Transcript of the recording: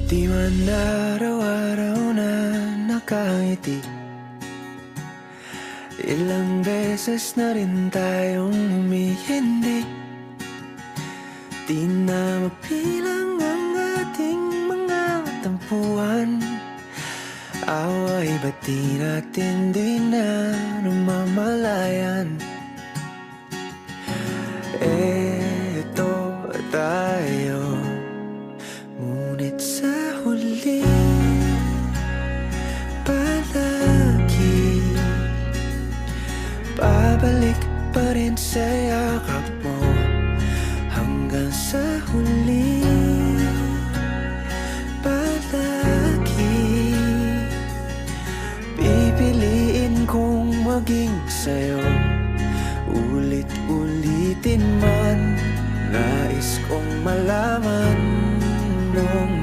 Di man araw-araw na nakangiti, ilang beses na rin tayong humihindi. Di na mapilang ang ating mga tampuhan. Away ba't di natin di na namamalayan? Eto tayo, ngunit sa huli palagi babalik pa rin sa yakap mo. Hanggang sa huli palagi pipiliin kong maging sa'yo. Ulit-ulitin man, nais kong malaman nung